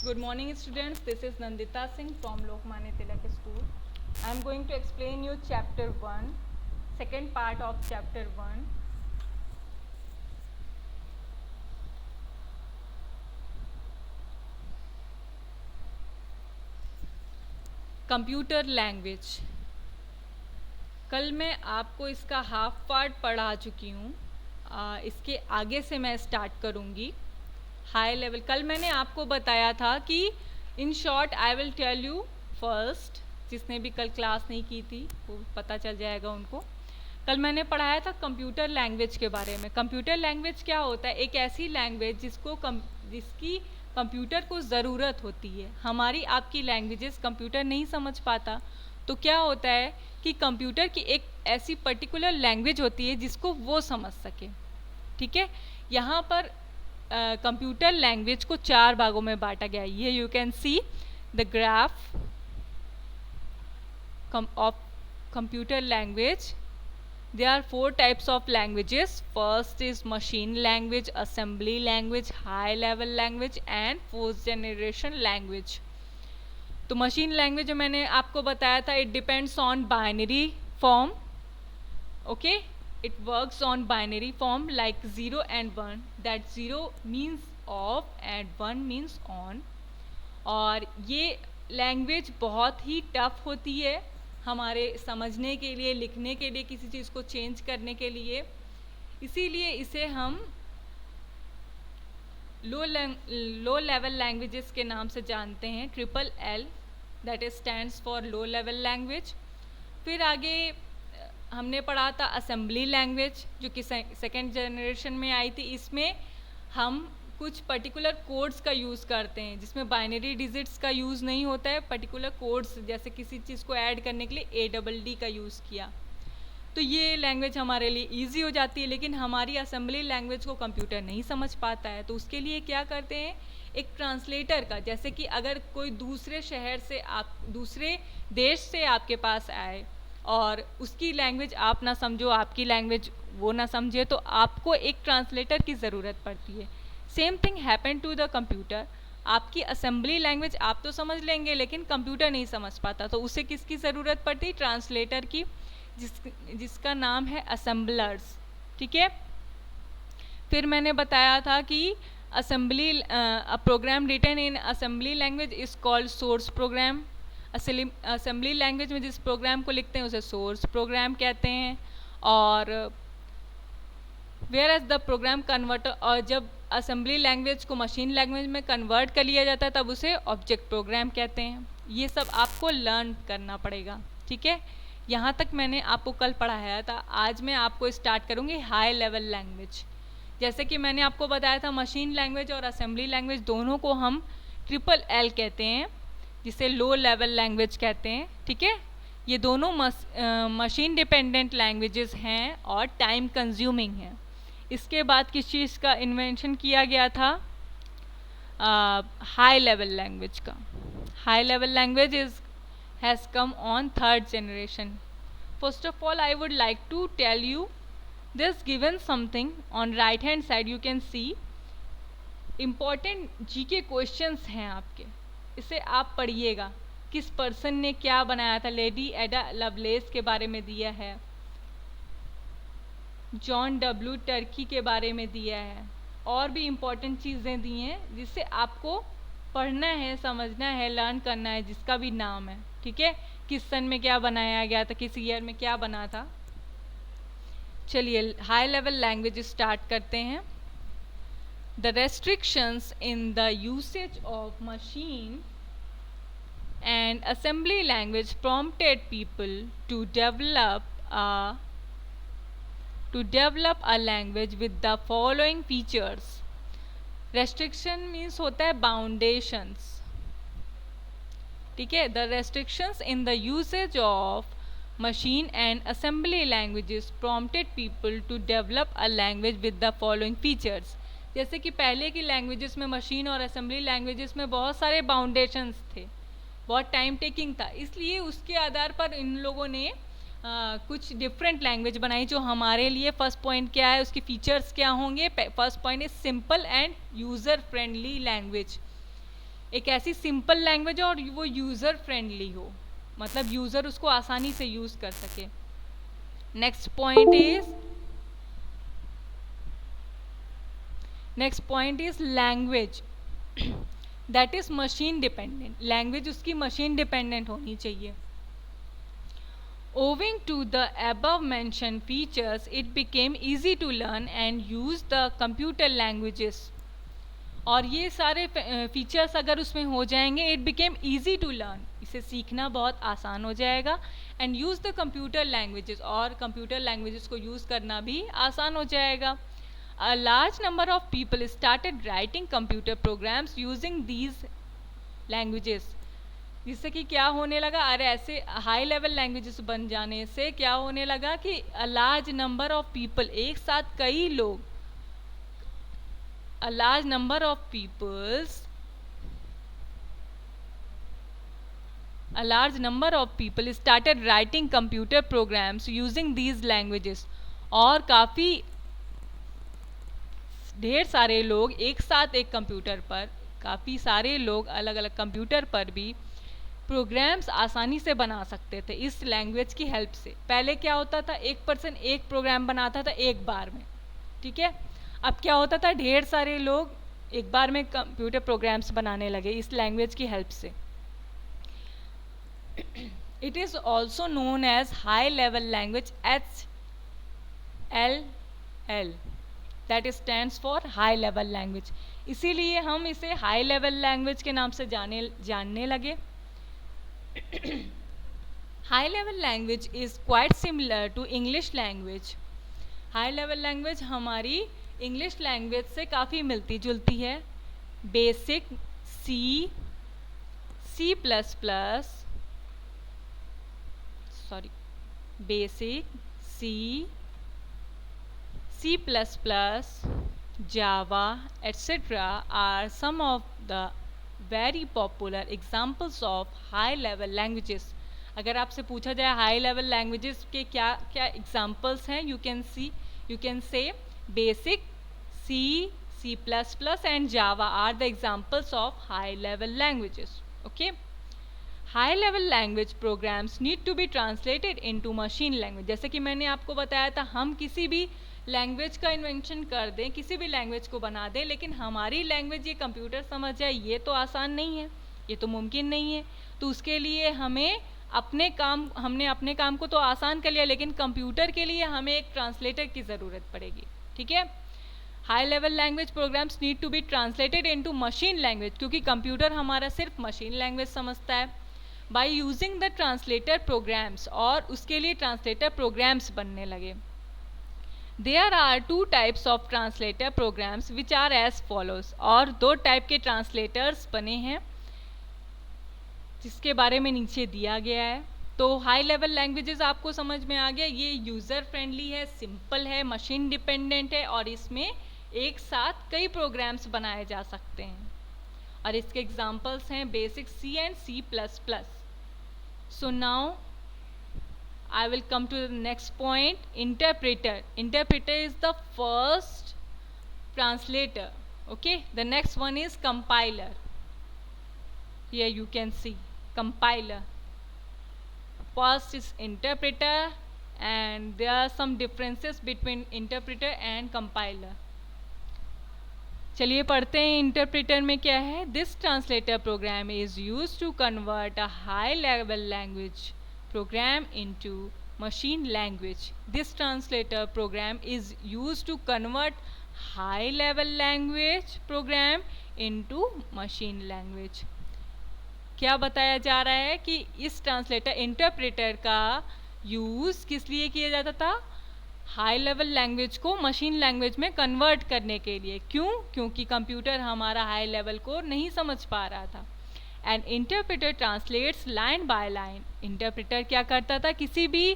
Good morning, students. This is Nandita Singh from Lokmanya Tilak School. I am going to explain you chapter 1, second part of chapter 1. Computer language. कल मैं आपको इसका half part पढ़ा चुकी हूँ। इसके आगे से मैं स्टार्ट करूँगी हाई लेवल। कल मैंने आपको बताया था कि in short I will tell you first, जिसने भी कल क्लास नहीं की थी वो पता चल जाएगा उनको। कल मैंने पढ़ाया था कंप्यूटर लैंग्वेज के बारे में। कंप्यूटर लैंग्वेज क्या होता है? एक ऐसी लैंग्वेज जिसकी कंप्यूटर को ज़रूरत होती है। हमारी आपकी लैंग्वेजेस कंप्यूटर नहीं समझ पाता, तो क्या होता है कि कंप्यूटर की एक ऐसी पर्टिकुलर लैंग्वेज होती है जिसको वो समझ सके। ठीक है, यहाँ पर कंप्यूटर लैंग्वेज को 4 भागों में बांटा गया है। ये you can see the graph of computer language. There are 4 types of languages. First is machine language, assembly language, high level language and fourth generation language. तो मशीन लैंग्वेज जो मैंने आपको बताया था, it depends on binary form. Okay, it works on binary form like 0 and 1. That 0 means off and 1 means on. और ये language बहुत ही tough होती है हमारे समझने के लिए, लिखने के लिए, किसी चीज़ को चेंज करने के लिए। इसीलिए इसे हम लो लेवल लैंग्वेजेस के नाम से जानते हैं। LLL, that is stands for low level language. फिर आगे हमने पढ़ा था असेंबली लैंग्वेज, जो कि सेकेंड जनरेशन में आई थी। इसमें हम कुछ पर्टिकुलर कोड्स का यूज़ करते हैं, जिसमें बाइनरी डिजिट्स का यूज़ नहीं होता है। पर्टिकुलर कोड्स, जैसे किसी चीज़ को ऐड करने के लिए ADD का यूज़ किया, तो ये लैंग्वेज हमारे लिए इजी हो जाती है। लेकिन हमारी असेंबली लैंग्वेज को कंप्यूटर नहीं समझ पाता है, तो उसके लिए क्या करते हैं, एक ट्रांसलेटर का। जैसे कि अगर कोई दूसरे शहर से, आप दूसरे देश से आपके पास आए और उसकी लैंग्वेज आप ना समझो, आपकी लैंग्वेज वो ना समझे, तो आपको एक ट्रांसलेटर की ज़रूरत पड़ती है। Same thing happen to the computer. आपकी असेंबली लैंग्वेज आप तो समझ लेंगे, लेकिन कंप्यूटर नहीं समझ पाता, तो उसे किसकी ज़रूरत पड़ती है? ट्रांसलेटर की, जिसका नाम है असेंबलर्स। ठीक है, फिर मैंने बताया था कि assembly program written in assembly language is called source program. Assembly language में जिस प्रोग्राम को लिखते हैं उसे सोर्स प्रोग्राम कहते हैं। और whereas the program converter, और जब असेंबली लैंग्वेज को मशीन लैंग्वेज में कन्वर्ट कर लिया जाता है तब उसे ऑब्जेक्ट प्रोग्राम कहते हैं। ये सब आपको लर्न करना पड़ेगा। ठीक है, यहाँ तक मैंने आपको कल पढ़ाया था। आज मैं आपको स्टार्ट करूँगी हाई लेवल लैंग्वेज। जैसे कि मैंने आपको बताया था, मशीन लैंग्वेज और असेंबली लैंग्वेज दोनों को हम LLL कहते हैं, जिसे लो लेवल लैंग्वेज कहते हैं। ठीक है, ये दोनों मशीन डिपेंडेंट लैंग्वेजेस हैं और टाइम कंज्यूमिंग हैं। इसके बाद किस चीज़ का इन्वेंशन किया गया था? हाई लेवल लैंग्वेज का। High level language has come on 3rd generation. First of all, I would like to tell you this given something on right hand side. You can see important GK questions हैं आपके, इसे आप पढ़िएगा। किस person ने क्या बनाया था? लेडी एडा लवलेस के बारे में दिया है, जॉन W टर्की के बारे में दिया है, और भी इम्पोर्टेंट चीज़ें दी हैं जिससे आपको पढ़ना है, समझना है, लर्न करना है, जिसका भी नाम है। ठीक है, किस सन में क्या बनाया गया था, किस ईयर में क्या बना था। चलिए हाई लेवल लैंग्वेज स्टार्ट करते हैं। The restrictions in the usage of machine and assembly language prompted people to develop a language with the following features. Restriction means होता है बाउंडेशंस। ठीक है, the restrictions in the usage of machine and assembly languages prompted people to develop a language with the following features. जैसे कि पहले की languages में, machine और असेंबली लैंग्वेजेस में बहुत सारे बाउंडेशंस थे, बहुत टाइम टेकिंग था, इसलिए उसके आधार पर इन लोगों ने कुछ डिफरेंट लैंग्वेज बनाई जो हमारे लिए। फर्स्ट पॉइंट क्या है, उसके फीचर्स क्या होंगे? First point is simple end user friendly language. एक ऐसी सिंपल लैंग्वेज हो और वो यूज़र फ्रेंडली हो, मतलब यूज़र उसको आसानी से यूज़ कर सके। Next point is language that is machine dependent. Language उसकी मशीन डिपेंडेंट होनी चाहिए। Owing to the above mentioned features, it became easy to learn and use the computer languages. और ये सारे फीचर्स अगर उसमें हो जाएंगे, it became easy to learn, इसे सीखना बहुत आसान हो जाएगा, and use the computer languages, और कंप्यूटर लैंग्वेजेस को यूज़ करना भी आसान हो जाएगा। A large number of people started writing computer programs using these languages. जिससे कि क्या होने लगा, अरे ऐसे हाई लेवल लैंग्वेजेस बन जाने से क्या होने लगा कि अ लार्ज नंबर ऑफ पीपल, एक साथ कई लोग, a large number of people started writing computer programs using these languages। और काफ़ी ढेर सारे लोग एक साथ एक कंप्यूटर पर, काफ़ी सारे लोग अलग अलग कंप्यूटर पर भी प्रोग्राम्स आसानी से बना सकते थे इस लैंग्वेज की हेल्प से। पहले क्या होता था, एक पर्सन एक प्रोग्राम बनाता था एक बार में, ठीक है। अब क्या होता था, ढेर सारे लोग एक बार में कंप्यूटर प्रोग्राम्स बनाने लगे इस लैंग्वेज की हेल्प से। It is also known as high level language, HLL, that stands for high level language. इसीलिए हम इसे हाई लेवल लैंग्वेज के नाम से जानने लगे। High level language is quite similar to English language. High level language हमारी इंग्लिश लैंग्वेज से काफ़ी मिलती जुलती है। Basic C++, basic C++, Java, etc. are some of the very popular examples of high level languages। अगर आपसे पूछा जाए हाई लेवल लैंग्वेजेस के क्या क्या एग्जाम्पल्स हैं, you can say basic C++ and Java are the examples of high level languages. Okay, high level language programs need to be translated into machine language। जैसे कि मैंने आपको बताया था, हम किसी भी लैंग्वेज का इन्वेंशन कर दें, किसी भी लैंग्वेज को बना दें, लेकिन हमारी लैंग्वेज ये कंप्यूटर समझ जाए, ये तो आसान नहीं है, ये तो मुमकिन नहीं है। तो उसके लिए हमने अपने काम को तो आसान कर लिया, लेकिन कंप्यूटर के लिए हमें एक ट्रांसलेटर की ज़रूरत पड़ेगी, ठीक है। High level language programs need to be translated into machine language, क्योंकि कंप्यूटर हमारा सिर्फ मशीन लैंग्वेज समझता है। By using the translator programs, और उसके लिए ट्रांसलेटर प्रोग्राम्स बनने लगे। There are 2 types of translator programs which are as follows. और 2 टाइप के ट्रांसलेटर्स बने हैं जिसके बारे में नीचे दिया गया है। तो हाई लेवल लैंग्वेजेस आपको समझ में आ गया, ये यूज़र फ्रेंडली है, सिंपल है, मशीन डिपेंडेंट है, और इसमें एक साथ कई प्रोग्राम्स बनाए जा सकते हैं। और इसके एग्जांपल्स हैं basic C and C++। So now I will come to the next point, interpreter. Interpreter is the first translator. Okay, the next one is compiler. Here you can see compiler. First is interpreter, and there are some differences between interpreter and compiler. चलिए पढ़ते हैं interpreter में क्या है। This translator program is used to convert a high level language program into machine language. This translator program is used to convert high level language program into machine language। क्या बताया जा रहा है कि इस ट्रांसलेटर इंटरप्रेटर का use किस लिए किया जाता था, हाई लेवल लैंग्वेज को मशीन लैंग्वेज में कन्वर्ट करने के लिए। क्यों? क्योंकि कंप्यूटर हमारा हाई लेवल को नहीं समझ पा रहा था। And interpreter translates line by line. Interpreter क्या करता था, किसी भी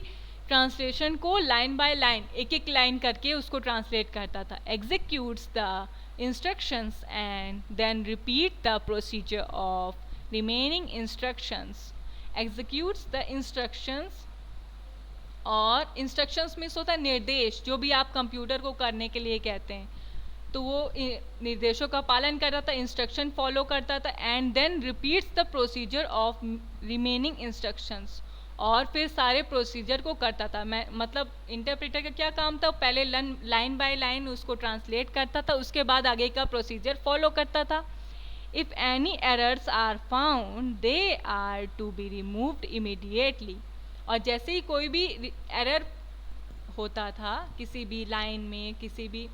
ट्रांसलेशन को लाइन बाय लाइन, एक एक लाइन करके उसको ट्रांसलेट करता था। Executes the instructions and then repeat the procedure of remaining instructions. Executes the instructions, और इंस्ट्रक्शंस मीन्स होता है निर्देश, जो भी आप कंप्यूटर को करने के लिए कहते हैं। तो वो निर्देशों का पालन करता था, इंस्ट्रक्शन फॉलो करता था, and then repeats the procedure of remaining instructions, और फिर सारे प्रोसीजर को करता था। मैं मतलब इंटरप्रेटर का क्या काम था, पहले लाइन बाय लाइन उसको ट्रांसलेट करता था, उसके बाद आगे का प्रोसीजर फॉलो करता था। If any errors are found they are to be removed immediately, और जैसे ही कोई भी एरर होता था किसी भी लाइन में, किसी भी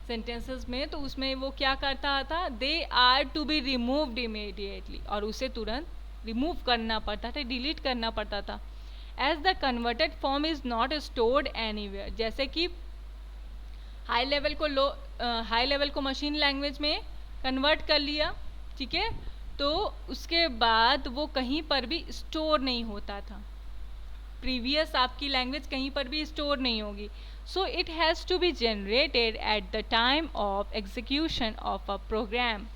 सेंटेंसेस में, तो उसमें वो क्या करता था, they are to be removed immediately, और उसे तुरंत रिमूव करना पड़ता था, डिलीट करना पड़ता था। As the converted form is not stored anywhere, जैसे कि हाई लेवल को मशीन लैंग्वेज में कन्वर्ट कर लिया, ठीक है, तो उसके बाद वो कहीं पर भी स्टोर नहीं होता था, प्रीवियस आपकी लैंग्वेज कहीं पर भी स्टोर नहीं होगी। So it has to be generated at the time of execution of a program.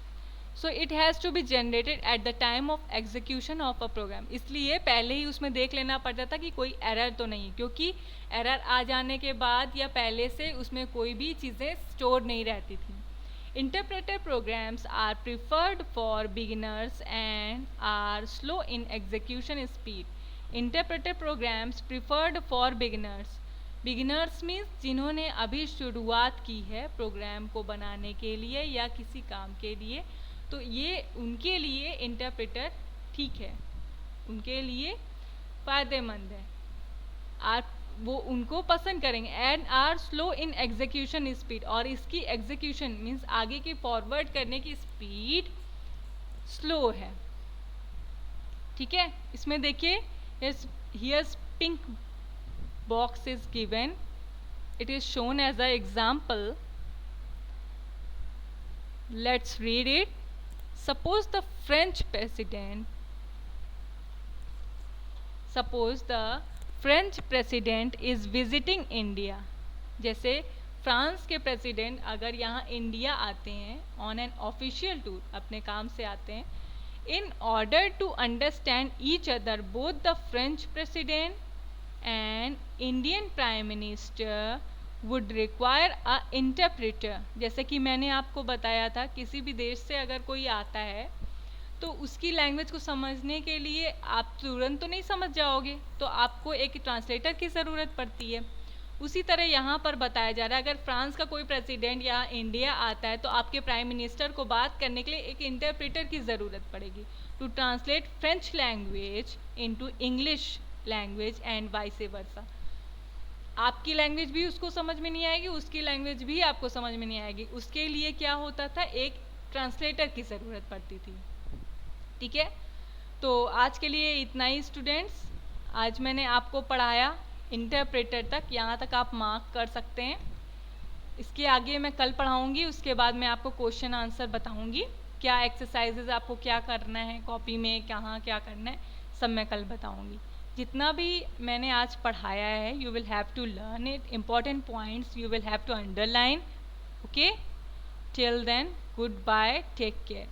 So it has to be generated at the time of execution of a program, इसलिए पहले ही उसमें देख लेना पड़ता था कि कोई एरर तो नहीं, क्योंकि एरर आ जाने के बाद या पहले से उसमें कोई भी चीज़ें स्टोर नहीं रहती थी। Interpreter programs are preferred for beginners and are slow in execution speed. Interpreter programs preferred for beginners, beginners means जिन्होंने अभी शुरुआत की है प्रोग्राम को बनाने के लिए या किसी काम के लिए, तो ये उनके लिए इंटरप्रेटर ठीक है, उनके लिए फ़ायदेमंद है, आप वो उनको पसंद करेंगे। And are slow in execution speed, और इसकी एग्जीक्यूशन मीन्स आगे की फॉरवर्ड करने की स्पीड स्लो है, ठीक है। इसमें देखिए here's pink box is given, it is shown as an example. Let's read it. Suppose the French president is visiting India. जैसे फ्रांस के प्रेसिडेंट अगर यहाँ इंडिया आते हैं ऑन एन ऑफिशियल टूर, अपने काम से आते हैं, in order to understand each other both the French president and Indian Prime Minister would require a interpreter। जैसे कि मैंने आपको बताया था, किसी भी देश से अगर कोई आता है तो उसकी लैंग्वेज को समझने के लिए आप तुरंत तो नहीं समझ जाओगे, तो आपको एक ट्रांसलेटर की ज़रूरत पड़ती है। उसी तरह यहाँ पर बताया जा रहा है, अगर फ्रांस का कोई प्रेसिडेंट यहाँ इंडिया आता है तो आपके प्राइम मिनिस्टर को बात करने के लिए एक इंटरप्रेटर की ज़रूरत पड़ेगी, to translate French language into English language and vice versa. आपकी लैंग्वेज भी उसको समझ में नहीं आएगी, उसकी लैंग्वेज भी आपको समझ में नहीं आएगी, उसके लिए क्या होता था, एक ट्रांसलेटर की ज़रूरत पड़ती थी, ठीक है। तो आज के लिए इतना ही स्टूडेंट्स, आज मैंने आपको पढ़ाया इंटरप्रेटर तक, यहाँ तक आप मार्क कर सकते हैं। इसके आगे मैं कल पढ़ाऊँगी, उसके बाद मैं आपको क्वेश्चन आंसर बताऊँगी, क्या एक्सरसाइजेज आपको क्या करना है कॉपी में, कहाँ क्या करना है, सब मैं कल बताऊँगी। जितना भी मैंने आज पढ़ाया है, you will have to learn it, important points you will have to underline, okay. Till then, goodbye, take care.